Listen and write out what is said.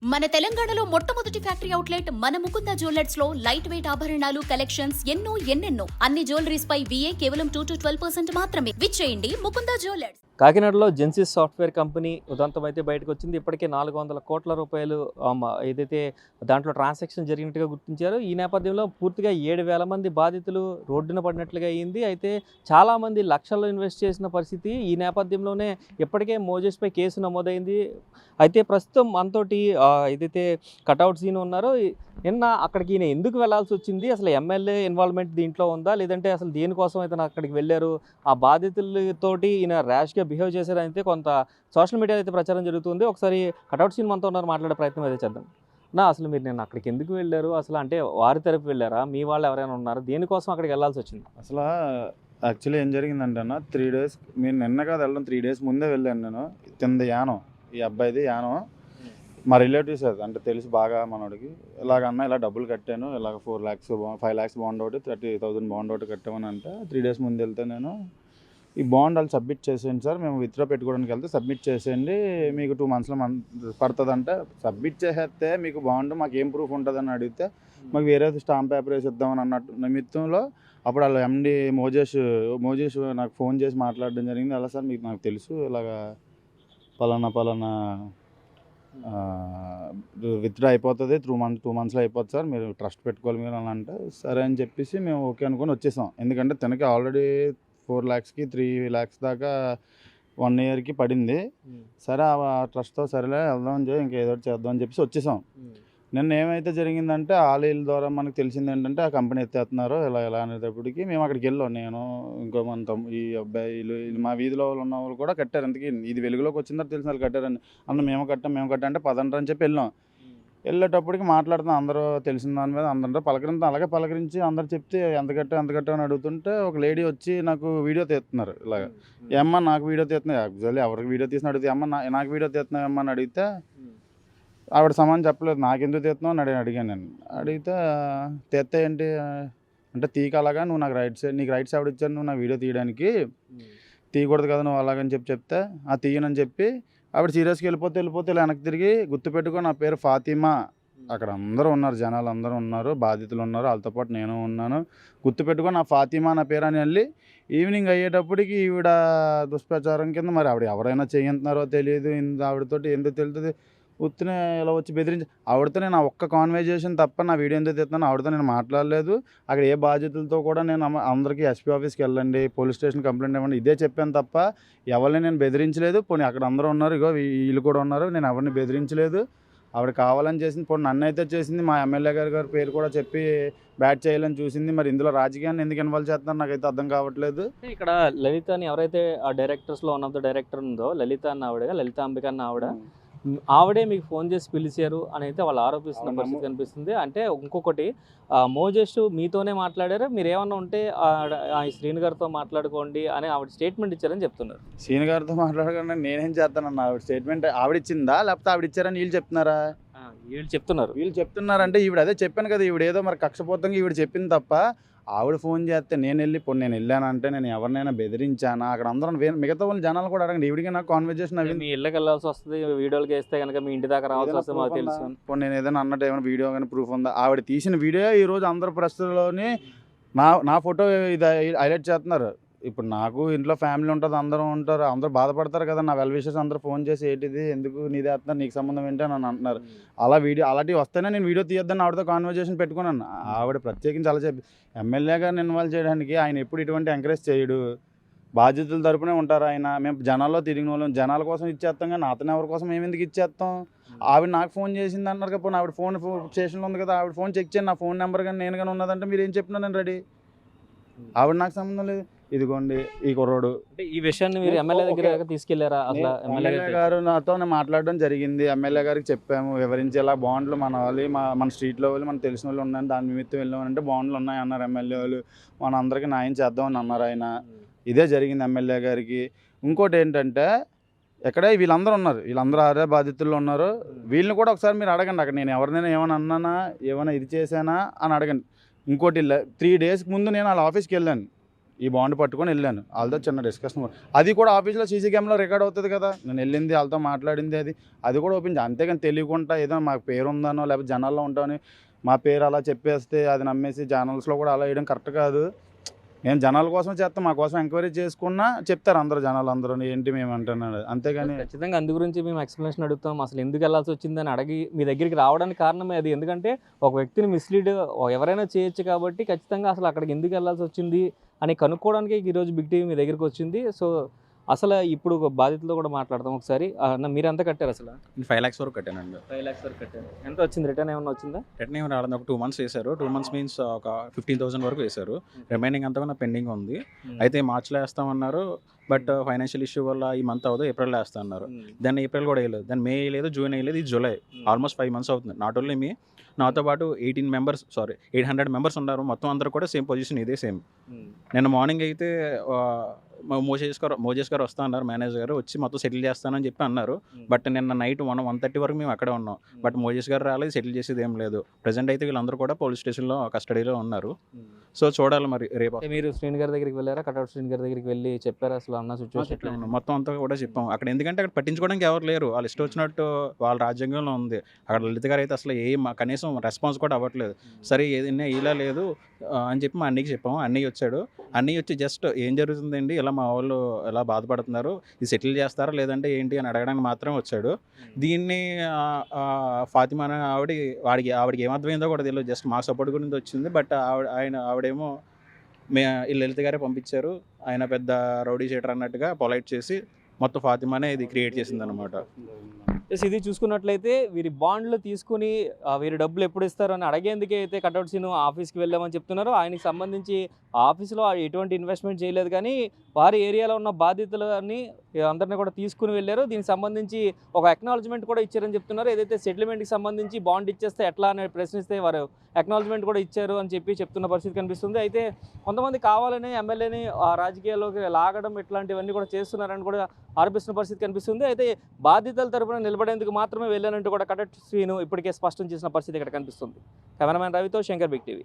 మన తెలంగాణలో మొట్టమొదటి ఫ్యాక్టరీ అవుట్లెట్ మన ముకుంద జ్యువెలర్స్ లో లైట్ వెయిట్ ఆభరణాలు కలెక్షన్స్ ఎన్నెన్నో అన్ని జ్యువెలరీస్ పై VA కేవలం 2 to 12% మాత్రమే. విచ్చేయండి ముకుంద జ్యువెలర్స్. కాకినాడలో జెన్సిస్ సాఫ్ట్వేర్ కంపెనీ ఉదంతం అయితే బయటకు వచ్చింది. ఇప్పటికే 400 కోట్ల రూపాయలు ఏదైతే దాంట్లో ట్రాన్సాక్షన్ జరిగినట్టుగా గుర్తించారు. ఈ నేపథ్యంలో పూర్తిగా 7,000 మంది బాధితులు రోడ్డున పడినట్లుగా అయింది. అయితే చాలామంది లక్షల్లో ఇన్వెస్ట్ చేసిన పరిస్థితి. ఈ నేపథ్యంలోనే ఇప్పటికే మోజెస్పై కేసు నమోదైంది. అయితే ప్రస్తుతం మనతోటి ఏదైతే కటౌట్ సీన్ ఉన్నారో నిన్న అక్కడికి ఈయన ఎందుకు వెళ్లాల్సి వచ్చింది, అసలు ఎమ్మెల్యే ఇన్వాల్వ్మెంట్ దీంట్లో ఉందా, లేదంటే అసలు దేనికోసం అయితే అక్కడికి వెళ్ళారు, ఆ బాధితులతోటి ఈయన ర్యాష్గా బిహేవ్ చేశారైతే కొంత సోషల్ మీడియాలో అయితే ప్రచారం జరుగుతుంది. ఒకసారి కటౌట్ సీన్ మనతో ఉన్నారు, మాట్లాడే ప్రయత్నం అయితే చేద్దాం. అసలు మీరు నిన్న అక్కడికి ఎందుకు వెళ్ళారు, అసలు అంటే వారి తరపు వెళ్ళారా, మీ వాళ్ళు ఎవరైనా ఉన్నారు, దేనికోసం అక్కడికి వెళ్ళాల్సి వచ్చింది? అసలు యాక్చువల్లీ ఏం జరిగిందంటే అన్న 3 days మీరు నిన్న కాదు వెళ్ళడం, 3 days ముందే వెళ్ళాను నేను. తింది యానం, ఈ అబ్బాయిది యానం, మా రిలేటివ్స్ అది అంటే తెలుసు బాగా మనోడికి. ఇలాగన్నా ఇలా డబ్బులు కట్టాను, ఇలాగ 4 lakhs 5 lakhs బాండ్ ఒకటి 30,000 బాండ్ ఒకటి కట్టామని అంటే 3 days ముందు వెళ్తే నేను ఈ బాండ్ వాళ్ళు సబ్మిట్ చేసేయండి సార్, మేము విత్డ్రా పెట్టుకోవడానికి వెళ్తే సబ్మిట్ చేసేయండి, మీకు 2 monthsలో పడుతుంది అంటే సబ్మిట్ చేసేస్తే మీకు బాండ్ మాకు ఏం ప్రూఫ్ ఉంటుందని అడిగితే మాకు వేరే స్టాంప్ పేపర్ వేసి ఇద్దామని అన్నట్టు నిమిత్తంలో అప్పుడు వాళ్ళ MD మోజేష్ నాకు ఫోన్ చేసి మాట్లాడడం జరిగింది. అలా సార్ మీకు నాకు తెలుసు ఇలాగా పలానా విత్డ్రా అయిపోతుంది 2 monthsలో అయిపోతుంది సార్, మీరు ట్రస్ట్ పెట్టుకోవాలి మీరు అని అంటే సరే అని చెప్పేసి మేము ఓకే అనుకొని వచ్చేసాం. ఎందుకంటే తనకి ఆల్రెడీ 4 lakhsకి 3 lakhs దాకా 1 yearకి పడింది. సరే ఆ ట్రస్ట్తో సరేలే వెళ్దాం ఇంకా ఏదో చేద్దాం అని చెప్పేసి వచ్చేసాం. నిన్న ఏమైతే జరిగిందంటే ఆలీల ద్వారా మనకు తెలిసింది ఏంటంటే ఆ కంపెనీ ఎత్తేస్తున్నారు ఇలా అనేటప్పటికి మేము అక్కడికి వెళ్ళాం. నేను ఇంకో మన ఈ అబ్బాయిలు మా వీధిలో ఉన్న వాళ్ళు కూడా కట్టారు. అందుకే ఇది వెలుగులోకి వచ్చిన తర్వాత తెలిసిన వాళ్ళు కట్టారని అన్న మేము కట్టాం అంటే పదండ్రు అని చెప్పి వెళ్ళాం. వెళ్ళేటప్పటికి మాట్లాడుతున్నాం అందరూ తెలిసిన దాని మీద అందరూ అలాగే పలకరించి అందరు చెప్తే ఎంత కట్టా అని అడుగుతుంటే ఒక లేడీ వచ్చి నాకు వీడియో తీస్తున్నారు. ఇలాగ ఏమ్మా నాకు వీడియో తీస్తున్నాయి, యాక్చువల్లీ ఎవరికి వీడియో తీసిన అడిగితే అమ్మ నాకు వీడియో తీస్తున్నావు ఏమ్మా అని అడిగితే ఆవిడ సమానం చెప్పలేదు. నాకెందుకు తీస్తున్నావు అని అడిగాను నేను. అడిగితే తీస్తే ఏంటి అంటే తీక అలాగా నువ్వు నాకు నీకు రైట్స్ ఎవడు ఇచ్చాను నువ్వు నా వీడియో తీయడానికి, తీయకూడదు కదా నువ్వు అలాగని చెప్తే తీయనని చెప్పి ఆవిడ సీరియస్గా వెళ్ళిపోతే ఇలా వెనక్కి తిరిగి గుర్తుపెట్టుకో నా పేరు ఫాతిమా, అక్కడ అందరూ ఉన్నారు, జనాలు అందరూ ఉన్నారు, బాధితులు ఉన్నారు, వాళ్ళతో పాటు నేను ఉన్నాను, గుర్తుపెట్టుకో నా ఫాతిమా నా పేరు అని వెళ్ళి ఈవినింగ్ అయ్యేటప్పటికి ఈవిడ దుష్ప్రచారం కింద మరి ఆవిడ ఎవరైనా చేయంటున్నారో తెలియదు, ఆవిడతోటి ఎందుకు తెలుస్తుంది ఉత్తినే ఇలా వచ్చి బెదిరించి ఆవిడతో నేను ఒక్క కాన్వర్జేషన్ తప్ప నా వీడియో ఎందుకు తెస్తున్నాను ఆవిడతో నేను మాట్లాడలేదు. అక్కడ ఏ బాధ్యతలతో కూడా నేను అందరికీ SP ఆఫీస్కి వెళ్ళండి, పోలీస్ స్టేషన్ కంప్లైంట్ ఇవ్వండి ఇదే చెప్పాను తప్ప ఎవరిని నేను బెదిరించలేదు. పోనీ అక్కడ అందరూ ఉన్నారు, ఇగో వీళ్ళు కూడా ఉన్నారు, నేను ఎవరిని బెదిరించలేదు. ఆవిడ కావాలని చేసింది, పోనీ నన్ను అయితే చేసింది, మా ఎమ్మెల్యే గారి పేరు కూడా చెప్పి బ్యాట్ చేయాలని చూసింది. మరి ఇందులో రాజకీయాన్ని ఎందుకు ఇన్వాల్వ్ చేస్తున్నారో నాకైతే అర్థం కావట్లేదు. ఇక్కడ లలిత అని ఎవరైతే ఆ డైరెక్టర్స్లో వన్ ఆఫ్ ద డైరెక్టర్ ఉందో లలిత అన్న ఆవిడ, లలితాంబిక అన్న ఆవిడే మీకు ఫోన్ చేసి పిలిచారు అని అయితే వాళ్ళు ఆరోపిస్తున్న పరిస్థితి కనిపిస్తుంది. అంటే ఇంకొకటి మోజేష్ మీతోనే మాట్లాడారు, మీరు ఏమన్నా ఉంటే శ్రీను గారితో మాట్లాడుకోండి అని ఆవిడ స్టేట్మెంట్ ఇచ్చారని చెప్తున్నారు. శ్రీను గారితో మాట్లాడకుండా నేనేం చేస్తానన్న ఆవిడ స్టేట్మెంట్ ఆవిడ ఇచ్చిందా లేకపోతే ఆవిడ ఇచ్చారని వీళ్ళు చెప్తున్నారా? వీళ్ళు చెప్తున్నారంటే ఈవిడ అదే చెప్పాను కదా, ఈవిడ ఏదో మరి కక్షపోతంగా ఈవిడ చెప్పింది తప్ప ఆవిడ ఫోన్ చేస్తే నేను వెళ్ళానంటే నేను ఎవరినైనా బెదిరించానా? అక్కడ అందరం మిగతా వాళ్ళు జనాలు కూడా అడగండి, ఈవిడికి నాకు కాన్వర్జేషన్ అవి మీ ఇళ్ళకి వెళ్ళాల్సి వస్తుంది, వీడియోలకి వేస్తే కనుక మీ ఇంటి దాకా రావాల్సి వస్తుంది మాకు తెలుసు. ఇప్పుడు నేను ఏదైనా అన్నట్టు ఏమైనా వీడియో కానీ ప్రూఫ్ ఉందా? ఆవిడ తీసిన వీడియో ఈరోజు అందరు ప్రస్తుతంలోని నా ఫోటో ఇది హైలైట్ చేస్తున్నారు. ఇప్పుడు నాకు ఇంట్లో ఫ్యామిలీ ఉంటుంది, అందరూ ఉంటారు, అందరూ బాధపడతారు కదా, నా వెల్ విషెస్ అందరూ ఫోన్ చేసి ఏంటిది ఎందుకు నీదే వేస్తున్నారు, నీకు సంబంధం ఏంటి అని అంటున్నారు. అలా అలాంటివి వస్తేనే నేను వీడియో తీయొద్దని ఆవిడతో కాన్వర్జేషన్ పెట్టుకున్నాను. ఆవిడ ప్రత్యేకించి అలా చెప్పి ఎమ్మెల్యే గారిని ఇన్వాల్వ్ చేయడానికి ఆయన ఎప్పుడు ఇటువంటి ఎంకరేజ్ చేయడు, బాధ్యతల తరపునే ఉంటారు ఆయన. మేము జనాల్లో తిరిగిన వాళ్ళం, జనాల కోసం ఇచ్చేస్తాం కానీ అతను ఎవరి కోసం మేము ఎందుకు ఇచ్చేస్తాం? ఆవిడ నాకు ఫోన్ చేసింది అన్నారు కదా, ఆవిడ ఫోన్ స్టేషన్లో ఉంది కదా, ఆవిడ ఫోన్ చెక్ చేయండి, నా ఫోన్ నెంబర్ కానీ నేను కానీ ఉన్నదంటే మీరు ఏం చెప్పినా నేను రెడీ, ఆవిడ నాకు సంబంధం లేదు. ఇదిగోండి ఈ కుర్రోడు. ఈ విషయాన్ని మీరు ఎమ్మెల్యే దగ్గర తీసుకెళ్లారా? అసలు ఎమ్మెల్యే గారు నాతో మాట్లాడడం జరిగింది, ఎమ్మెల్యే గారికి చెప్పాము, వివరించి ఇలా బాండ్లు మన వాళ్ళు మన స్ట్రీట్లో వాళ్ళు మన తెలిసిన వాళ్ళు ఉన్నాయని దాని నిమిత్తం వెళ్ళామంటే బాండ్లు ఉన్నాయి అన్నారు ఎమ్మెల్యే వాళ్ళు, మన అందరికీ న్యాయం చేద్దామని అన్నారు ఆయన. ఇదే జరిగింది ఎమ్మెల్యే గారికి. ఇంకోటి ఏంటంటే ఎక్కడే వీళ్ళందరూ ఉన్నారు, వీళ్ళందరూ అదే బాధితుల్లో ఉన్నారు, వీళ్ళని కూడా ఒకసారి మీరు అడగండి, అక్కడ నేను ఎవరినైనా ఏమైనా అన్నానా, ఏమైనా ఇది చేశానా అని అడగండి. ఇంకోటి 3 days ముందు నేను వాళ్ళ ఆఫీస్కి వెళ్ళాను, ఈ బాండ్ పట్టుకొని వెళ్ళాను. వాళ్ళతో చిన్న డిస్కషన్, అది కూడా ఆఫీస్లో సీసీ కెమెరాలో రికార్డ్ అవుతుంది కదా, నేను వెళ్ళింది వాళ్ళతో మాట్లాడింది, అది కూడా ఓపెన్ అంతేగాని తెలియకుండా ఏదో మాకు పేరు ఉందనో లేకపోతే జనాల్లో ఉంటామని మా పేరు అలా చెప్పేస్తే అది నమ్మేసి ఛానల్స్లో కూడా అలా వేయడం కరెక్ట్ కాదు. మేము జనాల కోసం చేస్తాం, మా కోసం ఎంక్వైరీ చేసుకున్నా చెప్తారు అందరూ, జనాలు అందరూ ఏంటి మేము అంటున్నాడు, అంతేగాని ఖచ్చితంగా అందు గురించి మేము ఎక్స్ప్లెనేషన్ అడుగుతాం. అసలు ఎందుకు వెళ్ళాల్సి వచ్చిందని అడిగి మీ దగ్గరికి రావడానికి కారణమే అది. ఎందుకంటే ఒక వ్యక్తిని మిస్లీడ్ ఎవరైనా చేయొచ్చు కాబట్టి ఖచ్చితంగా అసలు అక్కడికి ఎందుకు వెళ్ళాల్సి వచ్చింది అని కనుక్కోవడానికి ఈరోజు బిగ్ టీవీ మీ దగ్గరికి వచ్చింది. సో అసలు ఇప్పుడు బాధితులతో కూడా మాట్లాడతాం ఒకసారి. మీరు ఎంత కట్టారు అసలు? 5 lakhs వరకు కట్టానండి. 5 lakhs వరకు కట్టారు. ఎంత వచ్చింది? రిటర్న్ ఏమన్నా వచ్చిందా? రిటర్న్ ఏమి రాలేదు, ఒక 2 months వేశారు. 2 months మీన్స్ ఒక 15,000 వరకు వేశారు. రిమైనింగ్ అంతా కూడా పెండింగ్ ఉంది. అయితే మార్చిలో వేస్తామన్నారు, బట్ ఫైనాన్షియల్ ఇష్యూ వల్ల ఈ మంత్ అవ్వదు, ఏప్రిల్లో వేస్తా అన్నారు. దాన్ని ఏప్రిల్ కూడా వేయలేదు, దాన్ని మే వేయలేదు, జూన్ వేయలేదు, ఇది జూలై. ఆల్మోస్ట్ 5 months అవుతుంది. నాట్ ఓన్లీ మీ, నాతో పాటు 800 మెంబర్స్ ఉన్నారు. మొత్తం అందరూ కూడా సేమ్ పొజిషన్, ఇదే సేమ్. నిన్న మార్నింగ్ అయితే మోజేష్ గారు వస్తా అన్నారు, మేనేజర్ గారు వచ్చి మొత్తం సెటిల్ చేస్తానని చెప్పి అన్నారు. బట్ నిన్న నైట్ 1:30 వరకు మేము అక్కడే ఉన్నాం. బట్ మోజేష్ గారు రాలేదు, సెటిల్ చేసేది ఏం లేదు. ప్రజెంట్ అయితే వీళ్ళందరూ కూడా పోలీస్ స్టేషన్లో కస్టడీలో ఉన్నారు. సో చూడాలి మరి రేపు. మీరు శ్రీని గారి దగ్గరికి వెళ్ళారా? కట్అవుట్ శ్రీని గారి దగ్గరికి వెళ్ళి చెప్పారు అసలు అన్న సిచ్యువేషన్ మొత్తం అంతా కూడా చెప్పాం అక్కడ. ఎందుకంటే అక్కడ పట్టించుకోవడానికి ఎవరు లేరు, వాళ్ళు ఇష్టం వచ్చినట్టు వాళ్ళ రాజ్యాంగంలో ఉంది. అక్కడ లలిత గారు అయితే అసలు కనీసం రెస్పాన్స్ కూడా అవ్వట్లేదు. సరే ఏదైనా ఇలా లేదు అని చెప్పి మా అన్నయ్యకి చెప్పాము. అన్నయ్య వచ్చాడు. అన్నయ్య వచ్చి జస్ట్ ఏం జరుగుతుందండి, ఇలా మా వాళ్ళు ఎలా బాధపడుతున్నారు, ఇది సెటిల్ చేస్తారా లేదంటే ఏంటి అని అడగడానికి మాత్రమే వచ్చాడు. దీన్ని ఫాతిమా అనే ఆవిడకి ఏమర్థమైందో కూడా తెలియదు, జస్ట్ మా సపోర్ట్ గురించి వచ్చింది. బట్ ఆవిడేమో ఈ లలిత గారే పంపించారు, ఆయన పెద్ద రౌడీ షీటర్ అన్నట్టుగా పొలైట్ చేసి మొత్తం ఫాతిమానే ఇది క్రియేట్ చేసింది అనమాట. ఇది చూసుకున్నట్లయితే వీరి బాండ్లు తీసుకుని వీరి డబ్బులు ఎప్పుడు ఇస్తారు అని అడిగేందుకే అయితే కట్అవుట్ సీను ఆఫీస్కి వెళ్ళామని చెప్తున్నారు. ఆయనకి సంబంధించి ఆఫీస్లో ఎటువంటి ఇన్వెస్ట్మెంట్ చేయలేదు, కానీ వారి ఏరియాలో ఉన్న బాధితులని అందరినీ కూడా తీసుకుని వెళ్ళారు. దీనికి సంబంధించి ఒక అక్నాలజ్మెంట్ కూడా ఇచ్చారని చెప్తున్నారు. ఏదైతే సెటిల్మెంట్కి సంబంధించి బాండ్ ఇచ్చేస్తే ఎట్లా అని ప్రశ్నిస్తే వారు అక్నాలజ్మెంట్ కూడా ఇచ్చారు అని చెప్తున్న పరిస్థితి కనిపిస్తుంది. అయితే కొంతమంది కావాలని ఎమ్మెల్యేని రాజకీయాల్లోకి లాగడం ఇట్లాంటివన్నీ కూడా చేస్తున్నారని కూడా ఆరోపిస్తున్న పరిస్థితి కనిపిస్తుంది. అయితే బాధితుల తరపున నిలబడేందుకు మాత్రమే వెళ్ళానంటూ కూడా కట్అవుట్ శ్రీను ఇప్పటికే స్పష్టం చేసిన పరిస్థితి ఇక్కడ కనిపిస్తుంది. కెమెరామెన్ రవితో శంకర్, బిగ్ టీవీ.